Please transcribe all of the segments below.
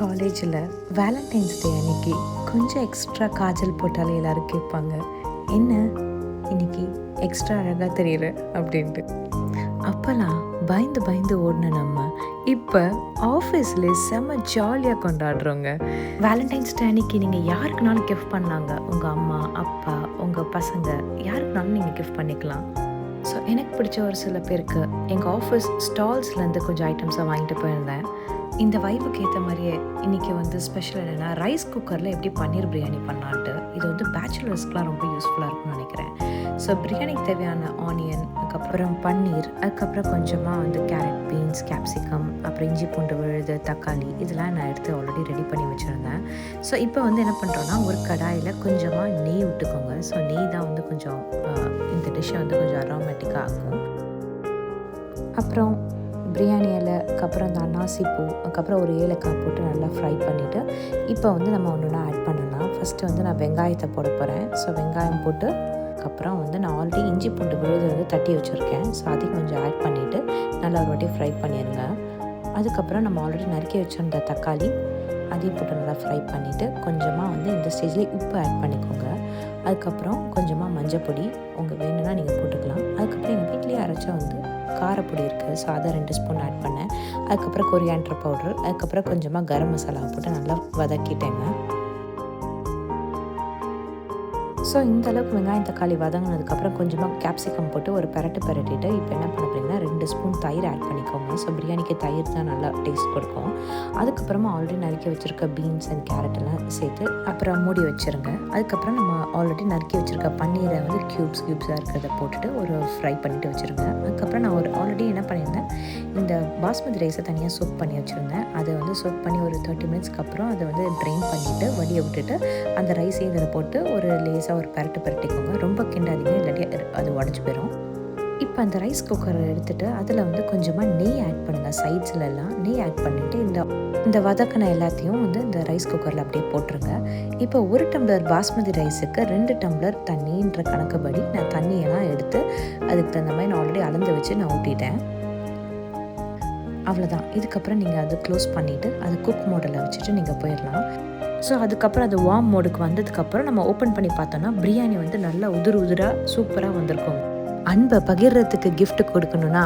காலேஜில் வேலண்டைன்ஸ் டே அன்னைக்கு கொஞ்சம் எக்ஸ்ட்ரா காஜல் போட்டாலே எல்லோரும் கேட்பாங்க, என்ன இன்னைக்கு எக்ஸ்ட்ரா அழகாக தெரியல அப்படின்ட்டு. அப்போல்லாம் பயந்து பயந்து ஓடின நம்ம இப்போ ஆஃபீஸ்லேயே செம்ம ஜாலியாக கொண்டாடுறோங்க. வேலண்டைன்ஸ் டே அன்னைக்கு நீங்கள் யாருக்குனாலும் கிஃப்ட் பண்ணாங்க. உங்கள் அம்மா, அப்பா, உங்கள் பசங்க யாருக்குனாலும் நீங்கள் கிஃப்ட் பண்ணிக்கலாம். ஸோ எனக்கு பிடிச்ச ஒரு சில பேருக்கு எங்கள் ஆஃபீஸ் ஸ்டால்ஸ்லேருந்து கொஞ்சம் ஐட்டம்ஸை வாங்கிட்டு போயிருந்தேன். இந்த வைப்புக்கு ஏற்ற மாதிரியே இன்றைக்கி ஸ்பெஷல் என்னென்னா, ரைஸ் குக்கரில் எப்படி பன்னீர் பிரியாணி பண்ணான்ட்டு. இது பேச்சுலர்ஸ்க்குலாம் ரொம்ப யூஸ்ஃபுல்லாக இருக்கும்னு நினைக்கிறேன். ஸோ பிரியாணிக்கு தேவையான ஆனியன், அதுக்கப்புறம் பன்னீர், அதுக்கப்புறம் கொஞ்சமாக கேரட், பீன்ஸ், கேப்சிகம், அப்புறம் இஞ்சி பூண்டு விழுது, தக்காளி, இதெல்லாம் நான் எடுத்து ஆல்ரெடி ரெடி பண்ணி வச்சுருந்தேன். ஸோ இப்போ என்ன பண்ணுறோன்னா, ஒரு கடாயில் கொஞ்சமாக நெய் விட்டுக்கோங்க. ஸோ நெய் தான் கொஞ்சம் இந்த டிஷ்ஷை கொஞ்சம் அரோமேட்டிக்காக ஆகும். அப்புறம் பிரியாணி இலை, அதுக்கப்புறம் அந்த அன்னாசி பூ, அதுக்கப்புறம் ஒரு ஏலக்காய் போட்டு நல்லா ஃப்ரை பண்ணிவிட்டு இப்போ நம்ம ஒன்றுனா ஆட் பண்ணலாம். ஃபஸ்ட்டு நான் வெங்காயத்தை போட போகிறேன். ஸோ வெங்காயம் போட்டு அதுக்கப்புறம் நான் ஆல்ரெடி இஞ்சி பூண்டு விழுது தட்டி வச்சுருக்கேன். ஸோ அதையும் கொஞ்சம் ஆட் பண்ணிவிட்டு நல்லா ஒரு வாட்டி ஃப்ரை பண்ணிடுங்க. அதுக்கப்புறம் நம்ம ஆல்ரெடி நறுக்கி வச்சுருந்த தக்காளி அதையும் போட்டு நல்லா ஃப்ரை பண்ணிவிட்டு கொஞ்சமாக இந்த ஸ்டேஜ்லேயே உப்பு ஆட் பண்ணிக்கோங்க. அதுக்கப்புறம் கொஞ்சமாக மஞ்சள் பொடி உங்களுக்கு வேணும்னா நீங்கள் போட்டுக்கலாம். அதுக்கப்புறம் எங்கள் வீட்லேயே அரைச்சா காரப்பொடி இருக்குது. ஸோ அதை 2 ஸ்பூன் ஆட் பண்ணேன். அதுக்கப்புறம் கொரியாண்டர் பவுடர், அதுக்கப்புறம் கொஞ்சமாக கரம் மசாலா போட்டு நல்லா வதக்கிட்டேங்க. ஸோ இந்தளவுக்கு வெங்காயம் தக்காளி வதங்கினதுக்கப்புறம் கொஞ்சமாக கேப்சிகம் போட்டு ஒரு பெரட்டிட்டு இப்போ என்ன பண்ண போகிறீங்கன்னா 2 ஸ்பூன் தயிர் ஆட் பண்ணிக்கோங்க. ஸோ பிரியாணிக்கு தயிர் தான் நல்லா டேஸ்ட் கொடுக்கும். அதுக்கப்புறமா ஆல்ரெடி நறுக்கி வச்சுருக்க பீன்ஸ் அண்ட் கேரட் எல்லாம் சேர்த்து அப்புறம் மூடி வச்சுருங்க. அதுக்கப்புறம் நம்ம ஆல்ரெடி நறுக்கி வச்சுருக்க பன்னீரை க்யூப்ஸாக இருக்கிறத போட்டுட்டு ஒரு ஃப்ரை பண்ணிவிட்டு வச்சுருங்க. அதுக்கப்புறம் நான் ஆல்ரெடி என்ன பண்ணியிருந்தேன், இந்த பாஸ்மதி ரைஸை தனியாக சோக் பண்ணி வச்சுருந்தேன். அதை சோக் பண்ணி ஒரு 30 மினிட்ஸ்க்கு அப்புறம் அதை ட்ரெயின் பண்ணிவிட்டு வடியை விட்டுட்டு அந்த ரைஸையும் இதில் போட்டு ஒரு லேஸாக ஒரு பரட்டிக்கோங்க. ரொம்ப கிண்டாதீங்க, இல்லாட்டி அது உடஞ்சி போயிடும். இப்போ அந்த ரைஸ் குக்கரை எடுத்துகிட்டு அதில் கொஞ்சமாக நெய் ஆட் பண்ணுங்கள். சைட்ஸ்லலாம் நெய் ஆட் பண்ணிவிட்டு இந்த வதக்கின எல்லாத்தையும் இந்த ரைஸ் குக்கரில் அப்படியே போட்டுருங்க. இப்போ 1 டம்ளர் பாஸ்மதி ரைஸுக்கு 2 டம்ளர் தண்ணின்ற கணக்குப்படி நான் தண்ணியெல்லாம் எடுத்து அதுக்கு தகுந்த மாதிரி நான் ஆல்ரெடி அளந்து வச்சு நான் ஊட்டிட்டேன். அவ்வளோதான். இதுக்கப்புறம் நீங்கள் அதை க்ளோஸ் பண்ணிவிட்டு அது குக் மோடில் வச்சுட்டு நீங்கள் போயிடலாம். ஸோ அதுக்கப்புறம் அது வார்ம் மோடுக்கு வந்ததுக்கப்புறம் நம்ம ஓப்பன் பண்ணி பார்த்தோன்னா பிரியாணி நல்லா உதிராக சூப்பராக வந்திருக்கும். அன்பை பகிர்றதுக்கு கிஃப்ட் கொடுக்கணுன்னா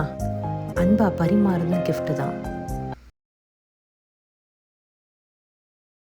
அன்பா பரிமாறுறது கிஃப்ட்டு தான்.